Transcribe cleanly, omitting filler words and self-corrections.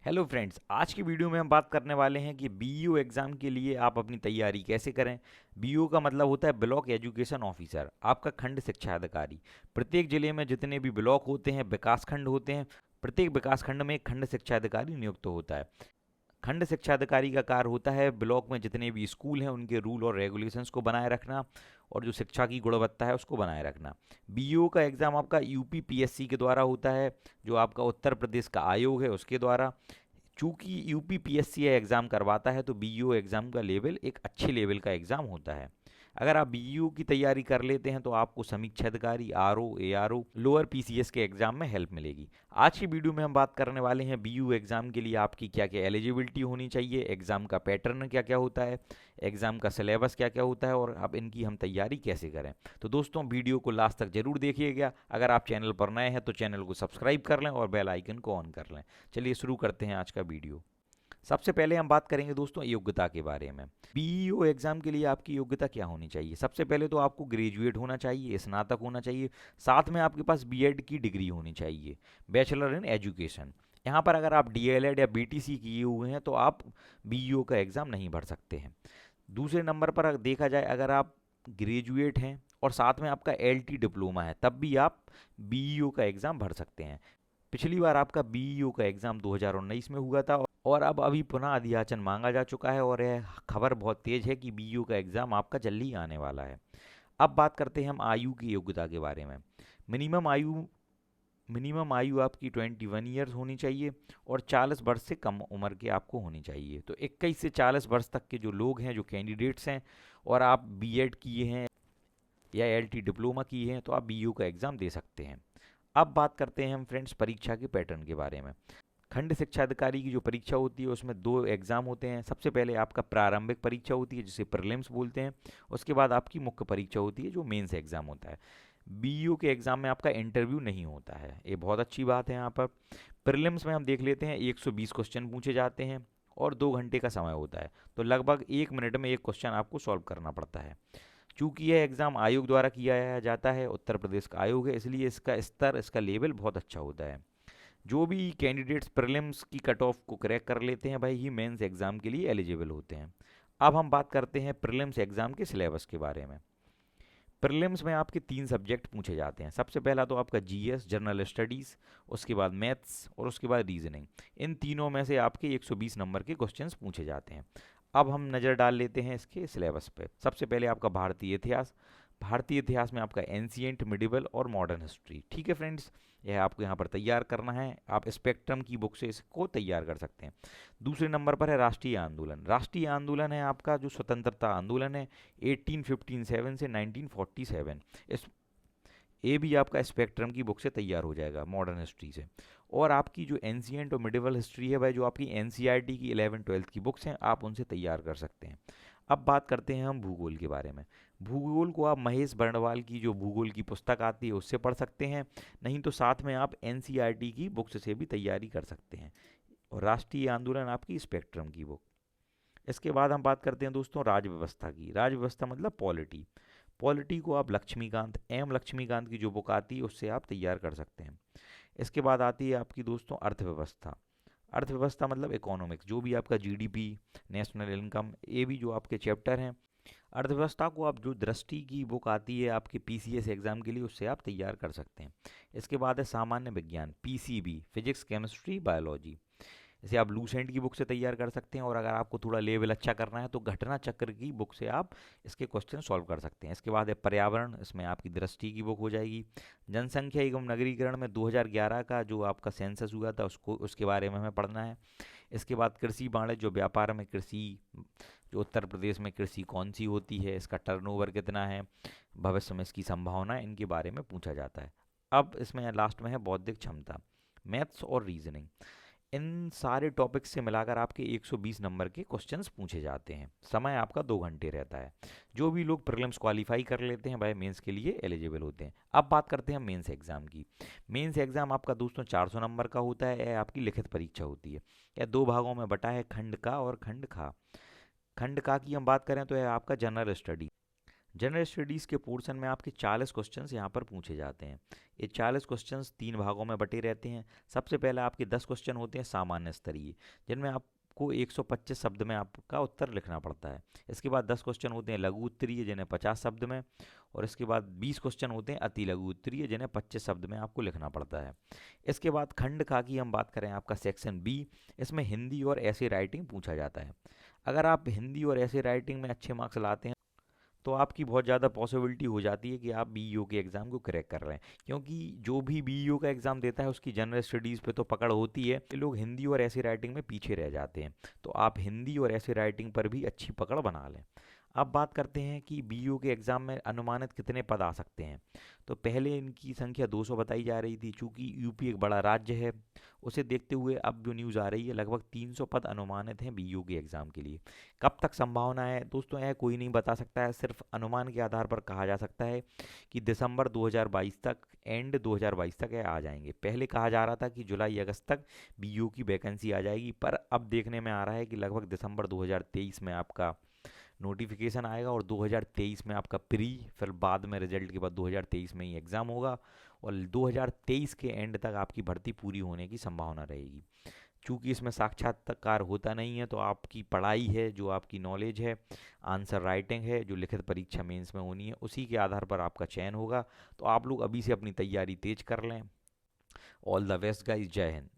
Hello friends, आज की video में हम बात करने वाले हैं कि बीईओ एग्ज़ाम के लिए आप अपनी तैयारी कैसे करें। बीईओ का मतलब होता है ब्लॉक एजुकेशन ऑफिसर, आपका खंड शिक्षा अधिकारी। प्रत्येक जिले में जितने भी ब्लॉक होते हैं, विकास खंड होते हैं, प्रत्येक विकास खंड में एक खंड शिक्षा अधिकारी नियुक्त होता है। खंड शिक्षा अधिकारी का कार्य होता है ब्लॉक में जितने भी स्कूल हैं उनके रूल और रेगुलेशंस को बनाए रखना और जो शिक्षा की गुणवत्ता है उसको बनाए रखना। बीईओ का एग्ज़ाम आपका यूपी पीएससी के द्वारा होता है, जो आपका उत्तर प्रदेश का आयोग है उसके द्वारा। चूंकि यूपी पीएससी एग्ज़ाम करवाता है तो बीईओ एग्ज़ाम का लेवल एक अच्छे लेवल का एग्ज़ाम होता है। अगर आप बीईओ की तैयारी कर लेते हैं तो आपको समीक्षा अधिकारी, आरओ, एआरओ, लोअर पीसीएस के एग्ज़ाम में हेल्प मिलेगी। आज की वीडियो में हम बात करने वाले हैं बीईओ एग्ज़ाम के लिए आपकी क्या क्या एलिजिबिलिटी होनी चाहिए, एग्ज़ाम का पैटर्न क्या क्या होता है, एग्ज़ाम का सिलेबस क्या क्या होता है और अब इनकी हम तैयारी कैसे करें। तो दोस्तों, वीडियो को लास्ट तक जरूर देखिएगा। अगर आप चैनल पर नए हैं तो चैनल को सब्सक्राइब कर लें और बेल आइकन को ऑन कर लें। चलिए शुरू करते हैं आज का वीडियो। सबसे पहले हम बात करेंगे दोस्तों योग्यता के बारे में। बीईओ एग्जाम के लिए आपकी योग्यता क्या होनी चाहिए? सबसे पहले तो आपको ग्रेजुएट होना चाहिए, स्नातक होना चाहिए, साथ में आपके पास बीएड की डिग्री होनी चाहिए, बैचलर इन एजुकेशन। यहाँ पर अगर आप डीएलएड या बीटीसी किए हुए हैं तो आप बीईओ का एग्ज़ाम नहीं भर सकते हैं। दूसरे नंबर पर अगर देखा जाए, अगर आप ग्रेजुएट हैं और साथ में आपका एलटी डिप्लोमा है तब भी आप बीईओ का एग्ज़ाम भर सकते हैं। पिछली बार आपका बीईओ का एग्ज़ाम 2019 में हुआ था और अब अभी पुनः अधियाचन मांगा जा चुका है और यह खबर बहुत तेज़ है कि बीईओ का एग्ज़ाम आपका जल्दी ही आने वाला है। अब बात करते हैं हम आयु की योग्यता के बारे में। मिनिमम आयु मिनिमम आयु आपकी 21 ईयर्स होनी चाहिए और 40 वर्ष से कम उम्र के आपको होनी चाहिए। तो 21 से 40 वर्ष तक के जो लोग हैं, जो कैंडिडेट्स हैं, और आप बीएड किए हैं या एलटी डिप्लोमा किए हैं तो आप बीईओ का एग्ज़ाम दे सकते हैं। अब बात करते हैं हम फ्रेंड्स परीक्षा के पैटर्न के बारे में। खंड शिक्षा अधिकारी की जो परीक्षा होती है उसमें दो एग्ज़ाम होते हैं। सबसे पहले आपका प्रारंभिक परीक्षा होती है जिसे प्रीलिम्स बोलते हैं। उसके बाद आपकी मुख्य परीक्षा होती है जो मेंस एग्ज़ाम होता है। बीईओ के एग्ज़ाम में आपका इंटरव्यू नहीं होता है, ये बहुत अच्छी बात है। यहाँ पर प्रीलिम्स में हम देख लेते हैं 120 क्वेश्चन पूछे जाते हैं और 2 घंटे का समय होता है। तो लगभग 1 मिनट में एक क्वेश्चन आपको सॉल्व करना पड़ता है। चूंकि यह एग्ज़ाम आयोग द्वारा किया जाता है, उत्तर प्रदेश का आयोग है, इसलिए इसका स्तर, इसका लेवल बहुत अच्छा होता है। जो भी कैंडिडेट्स प्रीलिम्स की कट ऑफ को क्रैक कर लेते हैं भाई, ही मेंस एग्ज़ाम के लिए एलिजिबल होते हैं। अब हम बात करते हैं प्रीलिम्स एग्ज़ाम के सिलेबस के बारे में। प्रीलिम्स में आपके 3 सब्जेक्ट पूछे जाते हैं। सबसे पहला तो आपका जीएस, जनरल स्टडीज़, उसके बाद मैथ्स और उसके बाद रीजनिंग। इन तीनों में से आपके 120 नंबर के क्वेश्चंस पूछे जाते हैं। अब हम नज़र डाल लेते हैं इसके सिलेबस पे। सबसे पहले आपका भारतीय इतिहास। भारतीय इतिहास में आपका एंशियंट, मिडिवल और मॉडर्न हिस्ट्री। ठीक है फ्रेंड्स, यह आपको यहाँ पर तैयार करना है। आप स्पेक्ट्रम की बुक से इसको तैयार कर सकते हैं। दूसरे नंबर पर है राष्ट्रीय आंदोलन। राष्ट्रीय आंदोलन है आपका जो स्वतंत्रता आंदोलन है 1857 से 1947। इस ये भी आपका स्पेक्ट्रम की बुक से तैयार हो जाएगा, मॉडर्न हिस्ट्री से। और आपकी जो एंशियंट और मिडिवल हिस्ट्री है भाई, जो आपकी एनसीईआरटी की 11वीं 12वीं की बुक्स हैं, आप उनसे तैयार कर सकते हैं। अब बात करते हैं हम भूगोल के बारे में। भूगोल को आप महेश बर्णवाल की जो भूगोल की पुस्तक आती है उससे पढ़ सकते हैं, नहीं तो साथ में आप एनसीईआरटी की बुक्स से भी तैयारी कर सकते हैं। और राष्ट्रीय आंदोलन आपकी स्पेक्ट्रम की बुक। इसके बाद हम बात करते हैं दोस्तों राज व्यवस्था की। राज व्यवस्था मतलब पॉलिटी। पॉलिटी को आप लक्ष्मीकांत की जो बुक आती है उससे आप तैयार कर सकते हैं। इसके बाद आती है आपकी दोस्तों अर्थव्यवस्था। अर्थव्यवस्था मतलब इकोनॉमिक्स, जो भी आपका जीडीपी, नेशनल इनकम, ये भी जो आपके चैप्टर हैं। अर्थव्यवस्था को आप जो दृष्टि की बुक आती है आपके पीसीएस एग्जाम के लिए, उससे आप तैयार कर सकते हैं। इसके बाद है सामान्य विज्ञान, पीसीबी, फिजिक्स, केमिस्ट्री, बायोलॉजी। इसे आप लूसेंट की बुक से तैयार कर सकते हैं और अगर आपको थोड़ा लेवल अच्छा करना है तो घटना चक्र की बुक से आप इसके क्वेश्चन सॉल्व कर सकते हैं। इसके बाद है पर्यावरण, इसमें आपकी दृष्टि की बुक हो जाएगी। जनसंख्या एवं नगरीकरण में 2011 का जो आपका सेंसस हुआ था उसको, उसके बारे में हमें पढ़ना है। इसके बाद कृषि वाणिज्य, जो व्यापार में कृषि, जो उत्तर प्रदेश में कृषि कौन सी होती है, इसका टर्नओवर कितना है, भविष्य में इसकी संभावना, इनके बारे में पूछा जाता है। अब इसमें लास्ट में है बौद्धिक क्षमता, मैथ्स और रीजनिंग। इन सारे टॉपिक्स से मिलाकर आपके 120 नंबर के क्वेश्चंस पूछे जाते हैं। समय आपका 2 घंटे रहता है। जो भी लोग प्रीलिम्स क्वालिफाई कर लेते हैं भाई, मेंस के लिए एलिजिबल होते हैं। अब बात करते हैं मेंस एग्जाम की। मेंस एग्जाम आपका दोस्तों 400 नंबर का होता है। यह आपकी लिखित परीक्षा होती है। यह 2 भागों में बटा है, खंड का और खंड खा। खंड का की हम बात करें तो यह आपका जनरल स्टडी। जनरल स्टडीज़ के पोर्शन में आपके 40 क्वेश्चंस यहाँ पर पूछे जाते हैं। ये 40 क्वेश्चंस 3 भागों में बटे रहते हैं। सबसे पहले आपके 10 क्वेश्चन होते हैं सामान्य स्तरीय, जिनमें आपको 125 शब्द में आपका उत्तर लिखना पड़ता है। इसके बाद 10 क्वेश्चन होते हैं लघु उत्तरीय, जिन्हें 50 शब्द में, और इसके बाद 20 क्वेश्चन होते हैं अति लघु उत्तरीय, जिन्हें 25 शब्द में आपको लिखना पड़ता है। इसके बाद खंड का की हम बात करें, आपका सेक्शन बी, इसमें हिंदी और ऐसे राइटिंग पूछा जाता है। अगर आप हिंदी और ऐसे राइटिंग में अच्छे मार्क्स लाते हैं तो आपकी बहुत ज़्यादा पॉसिबिलिटी हो जाती है कि आप बीईओ के एग्ज़ाम को क्रैक कर रहे हैं, क्योंकि जो भी बीईओ का एग्ज़ाम देता है उसकी जनरल स्टडीज़ पे तो पकड़ होती है, ये लोग हिंदी और ऐसी राइटिंग में पीछे रह जाते हैं। तो आप हिंदी और ऐसी राइटिंग पर भी अच्छी पकड़ बना लें। अब बात करते हैं कि बीईओ के एग्ज़ाम में अनुमानित कितने पद आ सकते हैं। तो पहले इनकी संख्या 200 बताई जा रही थी, चूँकि यूपी एक बड़ा राज्य है, उसे देखते हुए अब जो न्यूज़ आ रही है लगभग 300 पद अनुमानित हैं बीईओ के एग्ज़ाम के लिए। कब तक संभावना है दोस्तों, यह कोई नहीं बता सकता है, सिर्फ अनुमान के आधार पर कहा जा सकता है कि दिसंबर 2022 तक, एंड 2022 तक यह आ जाएंगे। पहले कहा जा रहा था कि जुलाई अगस्त तक बीईओ की वैकेंसी आ जाएगी, पर अब देखने में आ रहा है कि लगभग दिसंबर 2023 में आपका नोटिफिकेशन आएगा और 2023 में आपका प्री, फिर बाद में रिजल्ट के बाद 2023 में ही एग्ज़ाम होगा, और 2023 के एंड तक आपकी भर्ती पूरी होने की संभावना रहेगी। चूँकि इसमें साक्षात्कार होता नहीं है, तो आपकी पढ़ाई है, जो आपकी नॉलेज है, आंसर राइटिंग है, जो लिखित परीक्षा मेंस में होनी है, उसी के आधार पर आपका चयन होगा। तो आप लोग अभी से अपनी तैयारी तेज कर लें। ऑल द बेस्ट गाइस, जय हिंद।